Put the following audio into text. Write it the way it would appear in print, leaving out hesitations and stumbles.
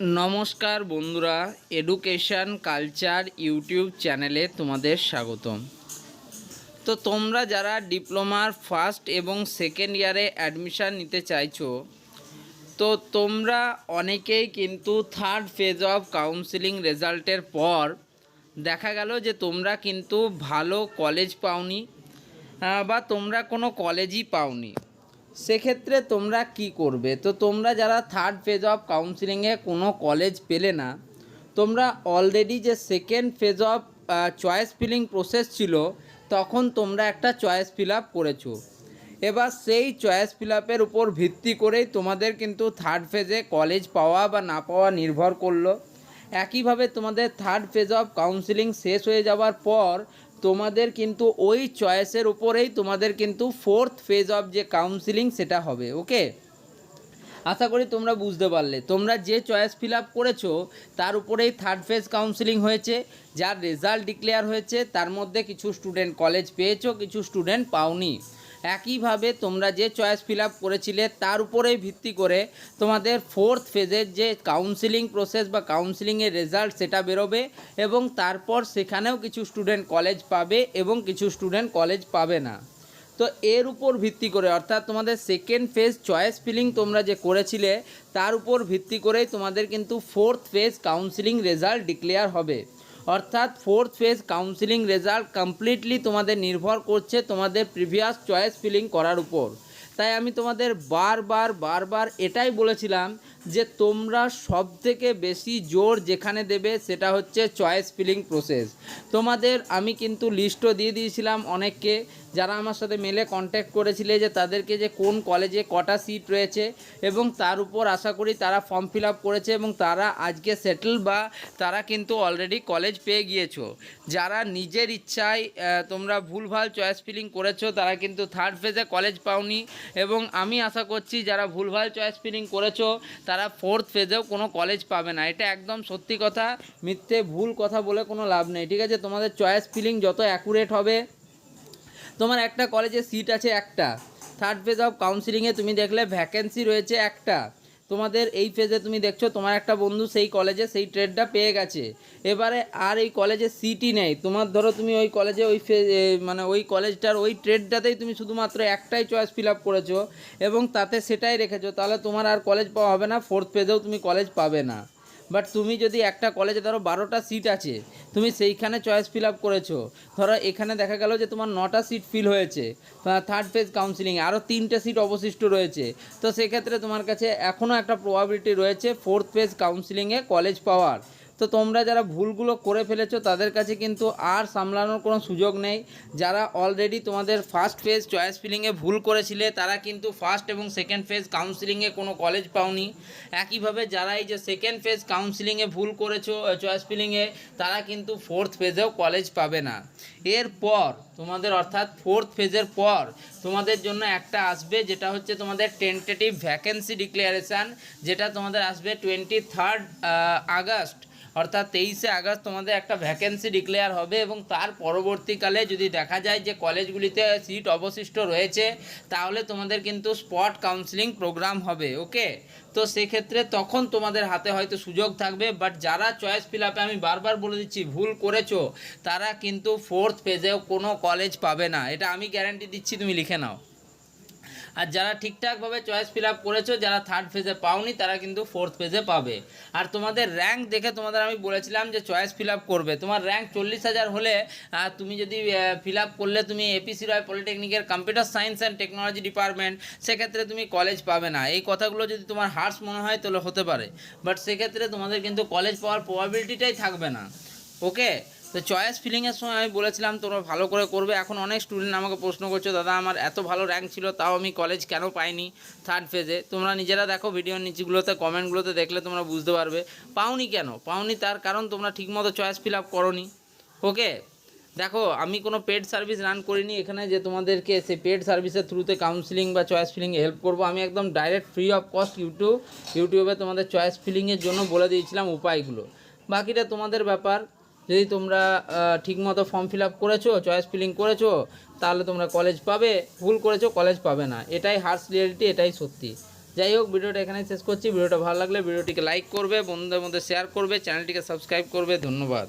নমস্কার বন্ধুরা, education culture YouTube চ্যানেলে তোমাদের স্বাগতম। তো তোমরা যারা ডিপ্লোমার ফার্স্ট এবং সেকেন্ড ইয়ারে অ্যাডমিশান নিতে চাইছো, তো তোমরা অনেকেই কিন্তু থার্ড ফেজ অফ কাউন্সেলিং রেজাল্টের পর দেখা গেল যে তোমরা কিন্তু ভালো কলেজ পাওনি বা তোমরা কোনো কলেজই পাওনি। সেক্ষেত্রে তোমরা কি করবে? তো তোমরা যারা থার্ড ফেজ অফ কাউন্সিলিংয়ে কোনো কলেজ পেলে না, তোমরা অলরেডি যে second phase of choice filling process ছিল, তখন তোমরা একটা চয়েস ফিল আপ করেছো। এবার সেই চয়েস ফিল আপের উপর ভিত্তি করেই তোমাদের কিন্তু থার্ড ফেজে কলেজ পাওয়া বা না পাওয়া নির্ভর করলো। একইভাবে তোমাদের থার্ড ফেজ অফ কাউন্সিলিং শেষ হয়ে যাওয়ার পর তোমাদের কিন্তু ওই চয়েসের উপরেই তোমাদের কিন্তু ফোর্থ ফেজ অফ যে কাউন্সিলিং সেটা হবে। ওকে, আশা করি তোমরা বুঝতে পারলে। তোমরা যে চয়েস ফিল আপ করেছো তার উপরেই থার্ড ফেজ কাউন্সিলিং হয়েছে, যার রেজাল্ট ডিক্লেয়ার হয়েছে। তার মধ্যে কিছু স্টুডেন্ট কলেজ পেয়েছো, কিছু স্টুডেন্ট পাওনি। একইভাবে তোমরা যে চয়েস ফিল আপ করেছিলে তার উপরেই ভিত্তি করে তোমাদের ফোর্থ ফেজের যে কাউন্সিলিং প্রসেস বা কাউন্সিলিংয়ের রেজাল্ট সেটা বেরোবে, এবং তারপর সেখানেও কিছু স্টুডেন্ট কলেজ পাবে এবং কিছু স্টুডেন্ট কলেজ পাবে না। তো এর উপর ভিত্তি করে, অর্থাৎ তোমাদের সেকেন্ড ফেজ চয়েস ফিলিং তোমরা যে করেছিলে তার উপর ভিত্তি করেই তোমাদের কিন্তু fourth phase counselling result declare হবে। অর্থাৎ fourth phase counselling result completely তোমাদের নির্ভর করছে তোমাদের প্রিভিয়াস চয়েস ফিলিং করার উপর। তাই আমি তোমাদের বারবার এটাই বলেছিলাম যে তোমরা সবথেকে বেশি জোর যেখানে দেবে সেটা হচ্ছে চয়েস ফিলিং প্রসেস। তোমাদের আমি কিন্তু লিস্টও দিয়ে দিয়েছিলাম অনেককে, যারা আমার সাথে মেলে কন্ট্যাক্ট করেছিলে, যে তাদেরকে যে কোন কলেজে কটা সিট রয়েছে, এবং তার উপর আশা করি তারা ফর্ম ফিল আপ করেছে এবং তারা আজকে সেটেল বা তারা কিন্তু অলরেডি কলেজ পেয়ে গিয়েছো। যারা নিজের ইচ্ছায় তোমরা ভুলভাল চয়েস ফিলিং করেছো তারা কিন্তু থার্ড ফেজে কলেজ পাওনি, এবং আমি আশা করছি যারা ভুলভাল চয়েস ফিলিং করেছো তারা ফোর্থ ফেজেও কোনো কলেজ পাবে না। এটা একদম সত্যি কথা, মিথ্যে ভুল কথা বলে কোনো লাভ নেই। ঠিক আছে, তোমাদের চয়েস ফিলিং যত অ্যাকুরেট হবে, তোমার একটা কলেজে সিট আছে একটা, থার্ড ফেজ অফ কাউন্সিলিংয়ে তুমি দেখলে ভ্যাকেন্সি রয়েছে একটা, তোমাদের এই ফেজে তুমি দেখছো তোমার একটা বন্ধু সেই কলেজে সেই ট্রেডটা পেয়ে গেছে, এবারে আর এই কলেজে সিটই নেই তোমার। ধরো তুমি ওই কলেজে ওই মানে ওই কলেজটার ওই ট্রেডটাতেই তুমি শুধুমাত্র একটাই চয়েস ফিল আপ করেছো এবং তাতে সেটাই রেখেছো, তাহলে তোমার আর কলেজ পাওয়া হবে না, ফোর্থ ফেজেও তুমি কলেজ পাবে না। বাট তুমি যদি একটা কলেজে ধরো 12টা সিট আছে, তুমি সেইখানে চয়েস ফিল আপ করেছো, ধরো এখানে দেখা গেল যে তোমার 9টা সিট ফিল হয়েছে থার্ড ফেজ কাউন্সিলিংয়ে, আরও 3টে সিট অবশিষ্ট রয়েছে, তো সেক্ষেত্রে তোমার কাছে এখনও একটা প্রবাবিলিটি রয়েছে ফোর্থ ফেজ কাউন্সিলিংয়ে কলেজ পাওয়ার। তো তোমরা যারা ভুলগুলো করে ফেলেছো তাদের কাছে কিন্তু আর সামলানোর কোনো সুযোগ নেই। যারা অলরেডি তোমাদের ফার্স্ট ফেজ চয়েস ফিলিংয়ে ভুল করেছিলে তারা কিন্তু ফার্স্ট এবং সেকেন্ড ফেজ কাউন্সিলিংয়ে কোনো কলেজ পাওনি। একইভাবে যারা এই যে সেকেন্ড ফেজ কাউন্সিলিংয়ে ভুল করেছো চয়েস ফিলিংয়ে, তারা কিন্তু ফোর্থ ফেজেও কলেজ পাবে না। এরপর তোমাদের অর্থাৎ ফোর্থ ফেজের পর তোমাদের জন্য একটা আসবে, যেটা হচ্ছে তোমাদের টেন্টেটিভ ভ্যাকেন্সি ডিক্লারেশান, যেটা তোমাদের আসবে 23 আগস্ট, অর্থাৎ 23 আগস্ট তোমাদের একটা ভ্যাকেন্সি ডিক্লেয়ার হবে, এবং তার পরবর্তীকালে যদি দেখা যায় যে কলেজগুলিতে সিট অবশিষ্ট রয়েছে তাহলে তোমাদের কিন্তু স্পট কাউন্সিলিং প্রোগ্রাম হবে। ওকে, তো সেক্ষেত্রে তখন তোমাদের হাতে হয়তো সুযোগ থাকবে, বাট যারা চয়েস ফিল আপে আমি বারবার বলে দিচ্ছি ভুল করেছো তারা কিন্তু ফোর্থ ফেজেও কোনো কলেজ পাবে না, এটা আমি গ্যারান্টি দিচ্ছি, তুমি লিখে নাও। আর যারা ঠিকঠাকভাবে চয়েস ফিল আপ করেছো, যারা থার্ড ফেজে পাওনি তারা কিন্তু ফোর্থ ফেজে পাবে। আর তোমাদের র্যাঙ্ক দেখে তোমাদের আমি বলেছিলাম যে চয়েস ফিল আপ করবে, তোমার র্যাঙ্ক 40,000 হলে তুমি যদি ফিল আপ করলে তুমি এপিসি রয় পলিটেকনিকের computer science and technology department, সেক্ষেত্রে তুমি কলেজ পাবে না। এই কথাগুলো যদি তোমার হার্শ মনে হয় তাহলে হতে পারে, বাট সেক্ষেত্রে তোমাদের কিন্তু কলেজ পাওয়ার প্রবাবিলিটিটাই থাকবে না। ওকে, তো চয়েস ফিলিংয়ের সময় আমি বলেছিলাম তোমরা ভালো করে করবে। এখন অনেক স্টুডেন্ট আমাকে প্রশ্ন করছো, দাদা আমার এত ভালো র্যাঙ্ক ছিল তাও আমি কলেজ কেন পাইনি থার্ড ফেজে? তোমরা নিজেরা দেখো ভিডিওর নিচেগুলোতে কমেন্টগুলোতে দেখলে তোমরা বুঝতে পারবে পাওনি কেন পাওনি, তার কারণ তোমরা ঠিকমতো চয়েস ফিল আপ করোনি। ওকে, দেখো আমি কোনো পেড সার্ভিস রান করিনি এখানে যে তোমাদেরকে সেই পেড সার্ভিসের থ্রুতে কাউন্সিলিং বা চয়েস ফিলিংয়ে হেল্প করবো। আমি একদম ডাইরেক্ট ফ্রি অফ কস্ট ইউটিউবে তোমাদের চয়েস ফিলিংয়ের জন্য বলে দিয়েছিলাম উপায়গুলো। বাকিটা তোমাদের ব্যাপার, যদি তোমরা ঠিকমতো ফর্ম ফিল আপ করেছো, চয়েস ফিলিং করেছো, তাহলে তোমরা কলেজ পাবে, ভুল করেছো কলেজ পাবে না, এটাই হার্শ রিয়েলিটি, এটাই সত্যি। যাই হোক, ভিডিওটা এখানে শেষ করছি। ভিডিওটা ভালো লাগলে ভিডিওটিকে লাইক করবে, বন্ধুদের মধ্যে শেয়ার করবে, চ্যানেলটিকে সাবস্ক্রাইব করবে। ধন্যবাদ।